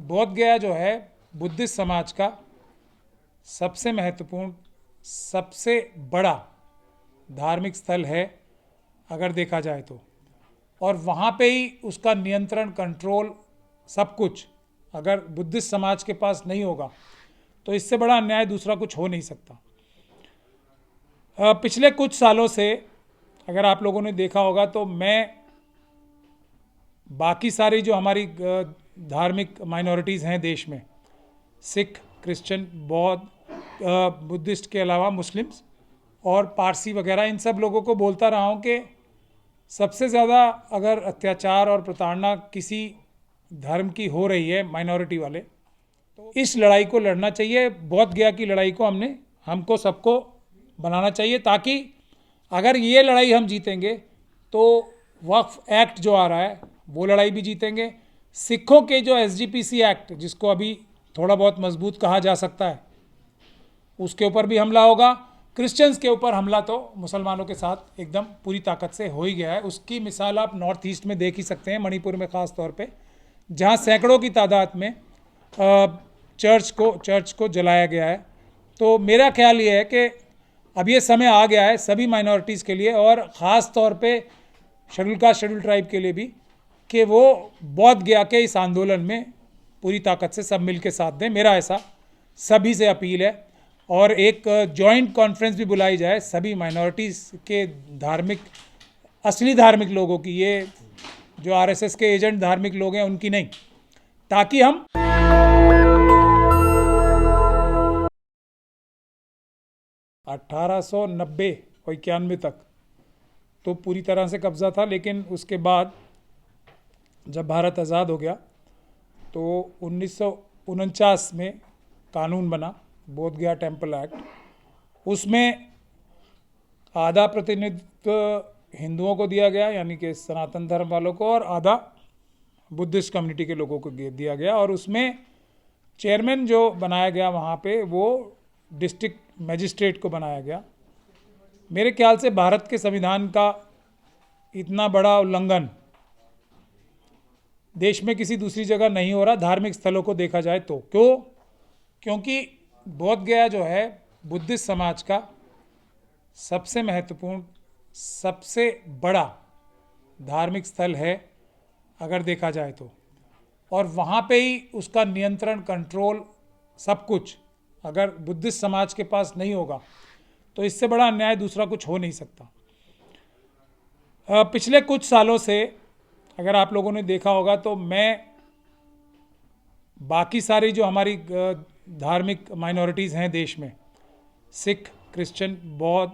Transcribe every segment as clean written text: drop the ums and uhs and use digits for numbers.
बोध गया जो है बुद्धिस्ट समाज का सबसे महत्वपूर्ण, सबसे बड़ा धार्मिक स्थल है अगर देखा जाए तो। और वहाँ पे ही उसका नियंत्रण, कंट्रोल, सब कुछ अगर बुद्धिस्ट समाज के पास नहीं होगा तो इससे बड़ा अन्याय दूसरा कुछ हो नहीं सकता। पिछले कुछ सालों से अगर आप लोगों ने देखा होगा तो मैं बाकी सारी जो हमारी धार्मिक माइनॉरिटीज़ हैं देश में, सिख, क्रिश्चियन, बौद्ध, बुद्धिस्ट के अलावा मुस्लिम्स और पारसी वगैरह, इन सब लोगों को बोलता रहा हूँ कि सबसे ज़्यादा अगर अत्याचार और प्रताड़ना किसी धर्म की हो रही है माइनॉरिटी वाले, तो इस लड़ाई को लड़ना चाहिए। बोध गया की लड़ाई को हमको सबको बनाना चाहिए, ताकि अगर ये लड़ाई हम जीतेंगे तो वक्फ एक्ट जो आ रहा है वो लड़ाई भी जीतेंगे। सिखों के जो SGPC एक्ट, जिसको अभी थोड़ा बहुत मजबूत कहा जा सकता है, उसके ऊपर भी हमला होगा। क्रिश्चियंस के ऊपर हमला तो मुसलमानों के साथ एकदम पूरी ताकत से हो ही गया है। उसकी मिसाल आप नॉर्थ ईस्ट में देख ही सकते हैं, मणिपुर में ख़ास तौर पे, जहाँ सैकड़ों की तादाद में चर्च को जलाया गया है। तो मेरा ख्याल ये है कि अब ये समय आ गया है सभी माइनॉरिटीज़ के लिए, और ख़ास तौर पे शेड्यूल कास्ट, शेड्यूल ट्राइब के लिए भी, कि वो बोध गया के इस आंदोलन में पूरी ताकत से सब मिल के साथ दें। मेरा ऐसा सभी से अपील है। और एक जॉइंट कॉन्फ्रेंस भी बुलाई जाए सभी माइनॉरिटीज़ के धार्मिक, असली धार्मिक लोगों की, ये जो RSS के एजेंट धार्मिक लोग हैं उनकी नहीं, ताकि हम 1890 और 91 तक तो पूरी तरह से कब्ज़ा था, लेकिन उसके बाद जब भारत आज़ाद हो गया तो 1949 में कानून बना, बोध गया टेम्पल एक्ट। उसमें आधा प्रतिनिधित्व हिंदुओं को दिया गया, यानी कि सनातन धर्म वालों को, और आधा बुद्धिस्ट कम्युनिटी के लोगों को दिया गया। और उसमें चेयरमैन जो बनाया गया वहाँ पे, वो डिस्ट्रिक्ट मजिस्ट्रेट को बनाया गया। मेरे ख्याल से भारत के संविधान का इतना बड़ा उल्लंघन देश में किसी दूसरी जगह नहीं हो रहा, धार्मिक स्थलों को देखा जाए तो। क्योंकि बोध गया जो है बुद्धिस्ट समाज का सबसे महत्वपूर्ण, सबसे बड़ा धार्मिक स्थल है अगर देखा जाए तो। और वहाँ पे ही उसका नियंत्रण, कंट्रोल, सब कुछ अगर बुद्धिस्ट समाज के पास नहीं होगा तो इससे बड़ा अन्याय दूसरा कुछ हो नहीं सकता। पिछले कुछ सालों से अगर आप लोगों ने देखा होगा तो मैं बाकी सारी जो हमारी धार्मिक माइनॉरिटीज़ हैं देश में, सिख, क्रिश्चियन, बौद्ध,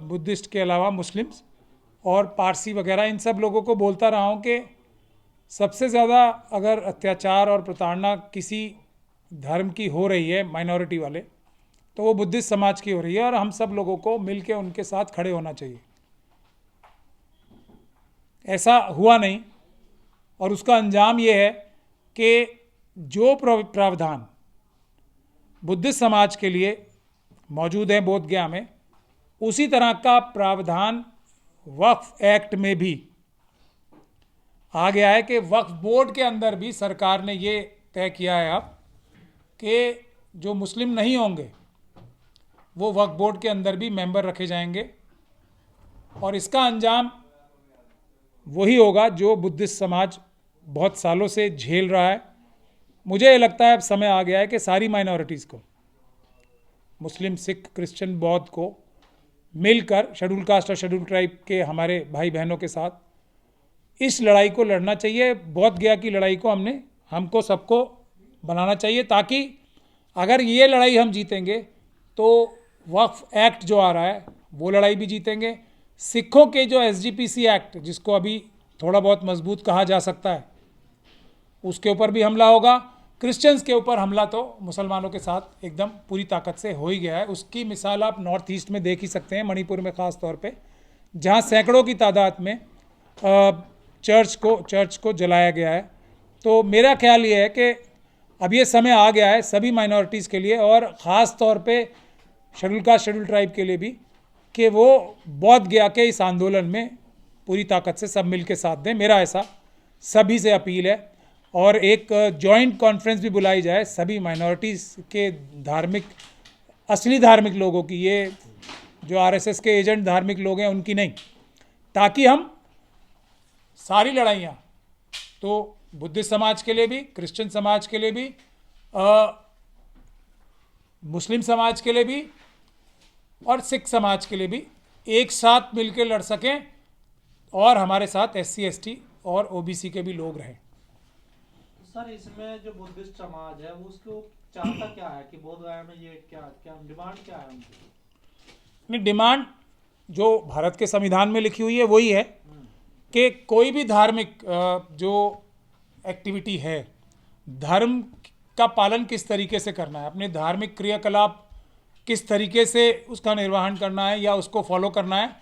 बुद्धिस्ट के अलावा मुस्लिम्स और पारसी वगैरह, इन सब लोगों को बोलता रहा हूँ कि सबसे ज़्यादा अगर अत्याचार और प्रताड़ना किसी धर्म की हो रही है माइनॉरिटी वाले, तो वो बुद्धिस्ट समाज की हो रही है। और हम सब लोगों को मिलकर उनके साथ खड़े होना चाहिए। ऐसा हुआ नहीं, और उसका अंजाम ये है कि जो प्रावधान बुद्धिस्ट समाज के लिए मौजूद है बोध गया में, उसी तरह का प्रावधान वक्फ एक्ट में भी आ गया है कि वक्फ बोर्ड के अंदर भी सरकार ने ये तय किया है अब कि जो मुस्लिम नहीं होंगे वो वक्फ बोर्ड के अंदर भी मेंबर रखे जाएंगे। और इसका अंजाम वही होगा जो बुद्धिस्ट समाज बहुत सालों से झेल रहा है। मुझे लगता है अब समय आ गया है कि सारी माइनॉरिटीज़ को, मुस्लिम, सिख, क्रिश्चियन, बौद्ध को मिलकर शेड्यूल कास्ट और शेड्यूल ट्राइब के हमारे भाई बहनों के साथ इस लड़ाई को लड़ना चाहिए। बोध गया की लड़ाई को हमको सबको बनाना चाहिए, ताकि अगर ये लड़ाई हम जीतेंगे तो वक्फ एक्ट जो आ रहा है वो लड़ाई भी जीतेंगे। सिखों के जो SGPC एक्ट, जिसको अभी थोड़ा बहुत मजबूत कहा जा सकता है, उसके ऊपर भी हमला होगा। क्रिश्चियंस के ऊपर हमला तो मुसलमानों के साथ एकदम पूरी ताकत से हो ही गया है। उसकी मिसाल आप नॉर्थ ईस्ट में देख ही सकते हैं, मणिपुर में ख़ास तौर पे, जहाँ सैकड़ों की तादाद में चर्च को जलाया गया है। तो मेरा ख्याल ये है कि अब ये समय आ गया है सभी माइनॉरिटीज़ के लिए, और ख़ास तौर पे शेड्यूल कास्ट, शेड्यूल ट्राइब के लिए भी, कि वो बोध गया के इस आंदोलन में पूरी ताकत से सब मिल के साथ दें। मेरा ऐसा सभी से अपील है। और एक जॉइंट कॉन्फ्रेंस भी बुलाई जाए सभी माइनॉरिटीज़ के धार्मिक, असली धार्मिक लोगों की, ये जो आरएसएस के एजेंट धार्मिक लोग हैं उनकी नहीं, ताकि हम सारी लड़ाइयाँ, तो बुद्धिस्ट समाज के लिए भी, क्रिश्चियन समाज के लिए भी, मुस्लिम समाज के लिए भी और सिख समाज के लिए भी एक साथ मिलकर लड़ सकें, और हमारे साथ एससी एसटी और ओबीसी के भी लोग रहें। सर इसमें जो बुद्धिस्ट समाज है वो उसको चाहता क्या है कि बोध गया में ये क्या क्या डिमांड क्या है उनकी? नहीं, डिमांड जो भारत के संविधान में लिखी हुई है वही है कि कोई भी धार्मिक जो एक्टिविटी है, धर्म का पालन किस तरीके से करना है, अपने धार्मिक क्रियाकलाप किस तरीके से उसका निर्वहन करना है या उसको फॉलो करना है,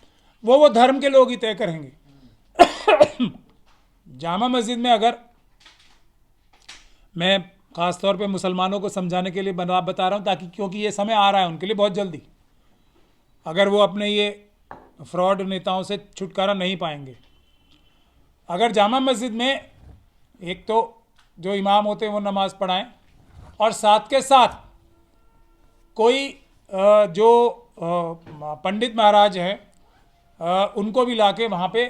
वो धर्म के लोग ही तय करेंगे। जामा मस्जिद में अगर, मैं ख़ास तौर पे मुसलमानों को समझाने के लिए बता रहा हूँ, ताकि क्योंकि ये समय आ रहा है उनके लिए बहुत जल्दी, अगर वो अपने ये फ्रॉड नेताओं से छुटकारा नहीं पाएंगे, अगर जामा मस्जिद में एक तो जो इमाम होते हैं वो नमाज़ पढ़ाएं, और साथ के साथ कोई जो पंडित महाराज हैं उनको भी लाके वहाँ पे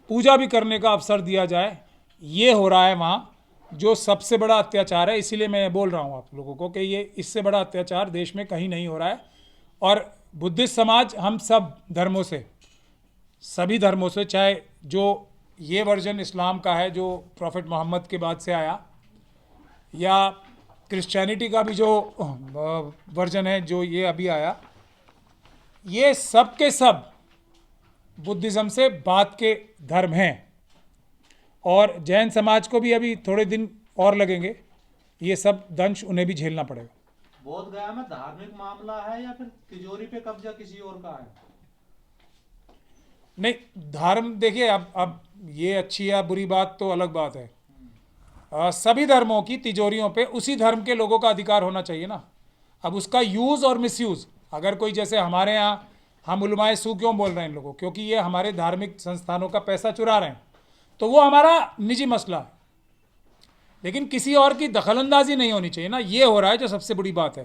पूजा भी करने का अवसर दिया जाए। ये हो रहा है वहाँ जो सबसे बड़ा अत्याचार है, इसीलिए मैं बोल रहा हूँ आप लोगों को कि ये इससे बड़ा अत्याचार देश में कहीं नहीं हो रहा है। और बुद्धिस्ट समाज हम सब धर्मों से, सभी धर्मों से, चाहे जो ये वर्जन इस्लाम का है जो प्रॉफिट मोहम्मद के बाद से आया, या क्रिश्चियनिटी का भी जो वर्जन है जो ये अभी आया, ये सब के सब बुद्धिज़्म से बाद के धर्म हैं। और जैन समाज को भी अभी थोड़े दिन और लगेंगे, ये सब दंश उन्हें भी झेलना पड़ेगा। बोध गया में धार्मिक मामला है या फिर तिजोरी पे कब्जा किसी और का है? नहीं, धर्म देखिए, अब ये अच्छी या बुरी बात तो अलग बात है। सभी धर्मों की तिजोरियों पे उसी धर्म के लोगों का अधिकार होना चाहिए ना। अब उसका यूज़ और मिसयूज़, अगर कोई, जैसे हमारे यहाँ हम उलमाए सू क्यों बोल रहे हैं इन लोगों, क्योंकि ये हमारे धार्मिक संस्थानों का पैसा चुरा रहे हैं, तो वो हमारा निजी मसला है, लेकिन किसी और की दखलंदाजी नहीं होनी चाहिए ना। ये हो रहा है जो सबसे बड़ी बात है।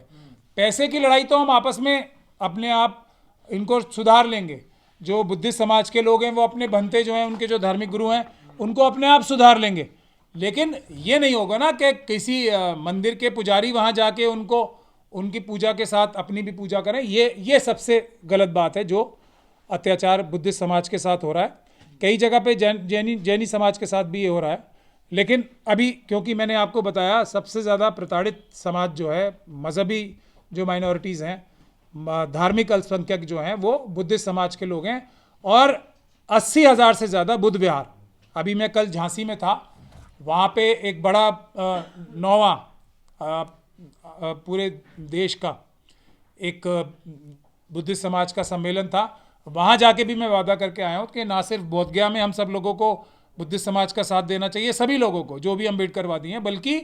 पैसे की लड़ाई तो हम आपस में अपने आप इनको सुधार लेंगे। जो बुद्धिस्ट समाज के लोग हैं वो अपने भंते जो हैं, उनके जो धार्मिक गुरु हैं, उनको अपने आप सुधार लेंगे। लेकिन ये नहीं होगा ना कि किसी मंदिर के पुजारी वहाँ जाके उनको उनकी पूजा के साथ अपनी भी पूजा करें। ये सबसे गलत बात है जो अत्याचार बुद्धिस्ट समाज के साथ हो रहा है। कई जगह पे जैनी समाज के साथ भी ये हो रहा है। लेकिन अभी क्योंकि मैंने आपको बताया सबसे ज़्यादा प्रताड़ित समाज जो है, मजहबी जो माइनॉरिटीज़ हैं, धार्मिक अल्पसंख्यक जो हैं, वो बुद्धिस्ट समाज के लोग हैं। और 80,000 से ज़्यादा बुद्ध विहार, अभी मैं कल झांसी में था, वहाँ पे एक बड़ा नौवां पूरे देश का एक बुद्धिस्ट समाज का सम्मेलन था। वहाँ जाके भी मैं वादा करके आया हूँ कि ना सिर्फ बोधगया में हम सब लोगों को बुद्धिस्ट समाज का साथ देना चाहिए, सभी लोगों को जो भी अम्बेडकरवादी हैं, बल्कि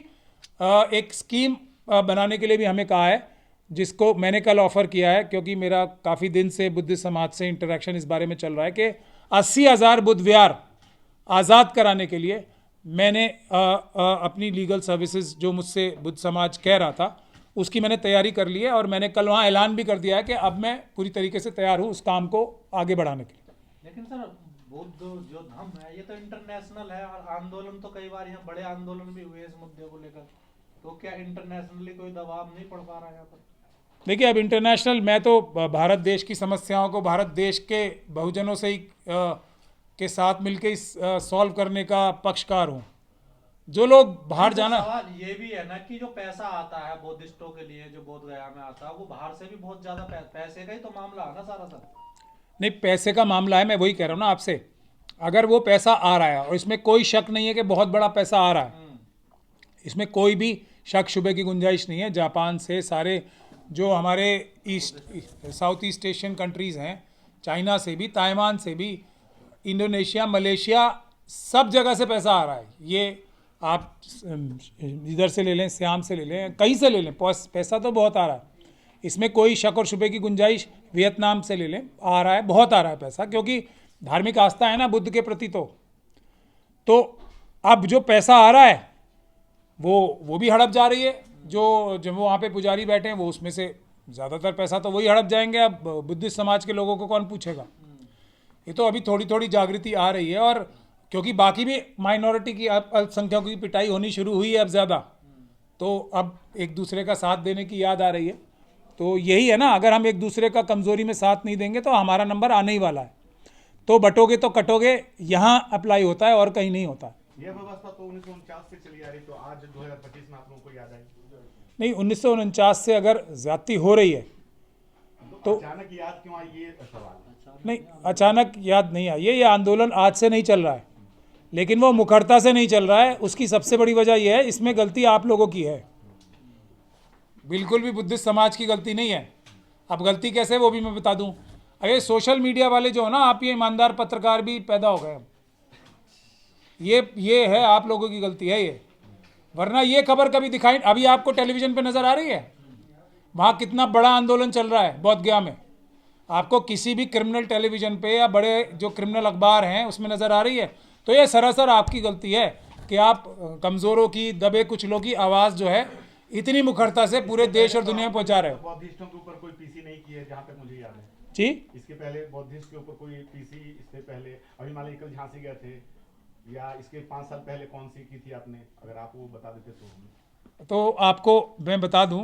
एक स्कीम बनाने के लिए भी हमें कहा है, जिसको मैंने कल ऑफ़र किया है, क्योंकि मेरा काफ़ी दिन से बुद्धिस्ट समाज से इंटरेक्शन इस बारे में चल रहा है कि 80,000 बुद्ध विहार आज़ाद कराने के लिए मैंने अपनी लीगल सर्विसेज जो मुझसे बुद्ध समाज कह रहा था उसकी मैंने तैयारी कर ली है। और मैंने कल वहाँ ऐलान भी कर दिया है कि अब मैं पूरी तरीके से तैयार हूँ उस काम को आगे बढ़ाने के लिए। लेकिन सर बुद्ध जो धर्म है ये तो इंटरनेशनल है, और आंदोलन तो कई बार यहाँ बड़े आंदोलन भी हुए इस मुद्दे को लेकर, तो क्या इंटरनेशनली कोई दबाव नहीं पड़ पा रहा है यहाँ पर? देखिए, अब इंटरनेशनल, मैं तो भारत देश की समस्याओं को भारत देश के बहुजनों से ही के साथ मिलकर सॉल्व करने का पक्षकार हूँ। जो लोग बाहर जाना, सवाल ये भी है ना कि जो पैसा आता है बुद्धिस्टों के लिए जो बोध गया में आता है वो बाहर से भी बहुत ज्यादा पैसे का ही तो मामला है ना सारा सर। नहीं, पैसे का मामला है, मैं वही कह रहा हूँ ना आपसे। अगर वो पैसा आ रहा है, और इसमें कोई शक नहीं है कि बहुत बड़ा पैसा आ रहा है, इसमें कोई भी शक शुबे की गुंजाइश नहीं है। जापान से, सारे जो हमारे साउथ ईस्ट एशियन कंट्रीज़ हैं, चाइना से भी, ताइवान से भी, इंडोनेशिया, मलेशिया, सब जगह से पैसा आ रहा है। ये आप इधर से ले लें, सियाम से ले लें, कहीं से ले लें, पैसा तो बहुत आ रहा है। इसमें कोई शक और शुबे की गुंजाइश, वियतनाम से ले लें, आ रहा है, बहुत आ रहा है पैसा, क्योंकि धार्मिक आस्था है ना बुद्ध के प्रति। तो अब जो पैसा आ रहा है वो भी हड़प जा रही है। जो वहाँ पे पुजारी बैठे हैं वो उसमें से ज़्यादातर पैसा तो वही हड़प जाएंगे। अब बुद्धिस्ट समाज के लोगों को कौन पूछेगा। ये तो अभी थोड़ी थोड़ी जागृति आ रही है, और क्योंकि बाकी भी माइनॉरिटी की अल्पसंख्यकों की पिटाई होनी शुरू हुई है अब ज़्यादा, तो अब एक दूसरे का साथ देने की याद आ रही है। तो यही है ना, अगर हम एक दूसरे का कमज़ोरी में साथ नहीं देंगे तो हमारा नंबर आने ही वाला है। तो बटोगे तो कटोगे, यहाँ अप्लाई होता है और कहीं नहीं होता। यह व्यवस्था तो 1949 से चली आ रही, तो आज 2025 में आप लोगों को याद आई? नहीं, 1949 से अगर ज्यादती हो रही है तो अचानक याद क्यों आई, ये सवाल है। नहीं, अचानक याद नहीं आई है। ये आंदोलन आज से नहीं चल रहा है, लेकिन वो मुखरता से नहीं चल रहा है। उसकी सबसे बड़ी वजह यह है, इसमें गलती आप लोगों की है, बिल्कुल भी बुद्धिस्ट समाज की गलती नहीं है। अब गलती कैसे, वो भी मैं बता दूं। अरे सोशल मीडिया वाले जो हो ना, आप ये ईमानदार पत्रकार भी पैदा हो गए अब। ये है आप लोगों की गलती है ये, वरना ये खबर कभी दिखाई। अभी आपको टेलीविजन पे नज़र आ रही है वहाँ कितना बड़ा आंदोलन चल रहा है बोधगया में। आपको किसी भी क्रिमिनल टेलीविजन पे या बड़े जो क्रिमिनल अखबार हैं उसमें नज़र आ रही है। तो ये सरासर आपकी गलती है कि आप कमज़ोरों की, दबे कुचलों की आवाज़ जो है इतनी मुखरता से पूरे देश और दुनिया में पहुँचा रहे हो। बौद्धिस्टों के ऊपर कोई पीसी नहीं की है, जहाँ तक मुझे याद है। जी, इसके पहले बौद्धिस्ट के ऊपर कोई पीसी, इससे पहले अभी मान लीजिए कल झांसी गए थे, या इसके 5 साल पहले कौन सी की थी आपने, अगर आप वो बता देते तो आपको मैं बता दूं,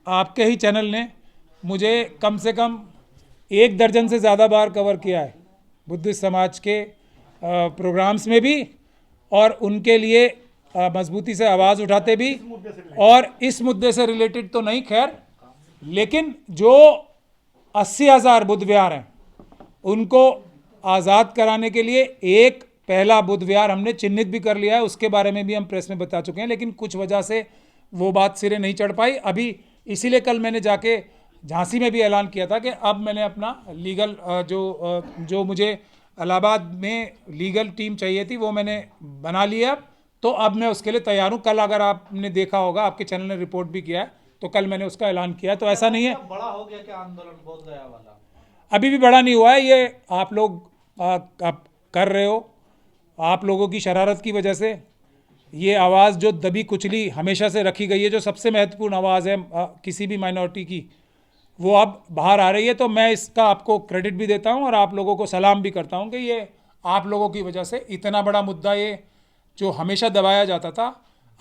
आपके ही चैनल ने मुझे कम से कम 1 दर्जन से ज़्यादा बार कवर किया है बुद्धिस्ट समाज के प्रोग्राम्स में भी, और उनके लिए मजबूती से आवाज़ उठाते भी। और इस मुद्दे से रिलेटेड तो नहीं खैर, लेकिन जो 80,000 बुद्ध विहार हैं उनको आज़ाद कराने के लिए एक पहला बुद्ध विहार हमने चिन्हित भी कर लिया है। उसके बारे में भी हम प्रेस में बता चुके हैं, लेकिन कुछ वजह से वो बात सिरे नहीं चढ़ पाई अभी। इसीलिए कल मैंने जाके झांसी में भी ऐलान किया था कि अब मैंने अपना लीगल जो मुझे इलाहाबाद में लीगल टीम चाहिए थी वो मैंने बना लिया। तो अब मैं उसके लिए तैयार हूँ। कल अगर आपने देखा होगा, आपके चैनल ने रिपोर्ट भी किया है, तो कल मैंने उसका ऐलान किया। तो ऐसा नहीं है बड़ा हो गया क्या आंदोलन बोधगया वाला? अभी भी बड़ा नहीं हुआ है। ये आप लोग आप कर रहे हो, आप लोगों की शरारत की वजह से ये आवाज़ जो दबी कुचली हमेशा से रखी गई है, जो सबसे महत्वपूर्ण आवाज़ है किसी भी माइनॉरिटी की, वो अब बाहर आ रही है। तो मैं इसका आपको क्रेडिट भी देता हूँ और आप लोगों को सलाम भी करता हूँ कि ये आप लोगों की वजह से इतना बड़ा मुद्दा, ये जो हमेशा दबाया जाता था,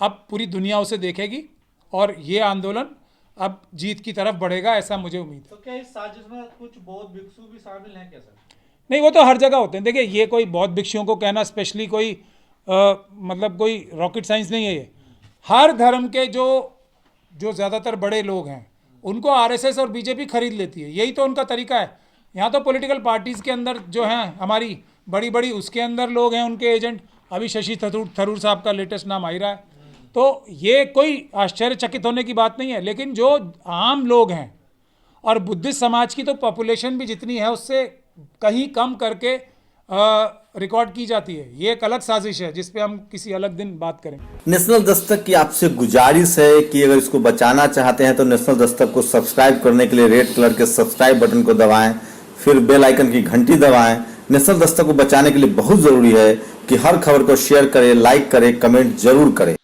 अब पूरी दुनिया उसे देखेगी और ये आंदोलन अब जीत की तरफ बढ़ेगा, ऐसा मुझे उम्मीद है। तो क्या इस साजिश में कुछ बौद्ध भिक्षु भी शामिल हैं क्या सर? नहीं, वो तो हर जगह होते हैं। देखिए, ये कोई बौद्ध भिक्षुओं को कहना स्पेशली कोई मतलब कोई रॉकेट साइंस नहीं है। ये हर धर्म के जो ज़्यादातर बड़े लोग हैं उनको आरएसएस और बीजेपी खरीद लेती है। यही तो उनका तरीका है। यहाँ तो पॉलिटिकल पार्टीज़ के अंदर जो हैं हमारी बड़ी बड़ी, उसके अंदर लोग हैं उनके एजेंट। अभी शशि थरूर साहब का लेटेस्ट नाम आ ही रहा है। तो ये कोई आश्चर्यचकित होने की बात नहीं है, लेकिन जो आम लोग हैं, और बुद्धिस्ट समाज की तो पॉपुलेशन भी जितनी है उससे कहीं कम करके रिकॉर्ड की जाती है। ये एक अलग साजिश है जिस पे हम किसी अलग दिन बात करें। नेशनल दस्तक की आपसे गुजारिश है कि अगर इसको बचाना चाहते हैं तो नेशनल दस्तक को सब्सक्राइब करने के लिए रेड कलर के सब्सक्राइब बटन को दबाएं, फिर बेल आइकन की घंटी दबाएं। नेशनल दस्तक को बचाने के लिए बहुत जरूरी है कि हर खबर को शेयर करें, लाइक करें, कमेंट जरूर करें।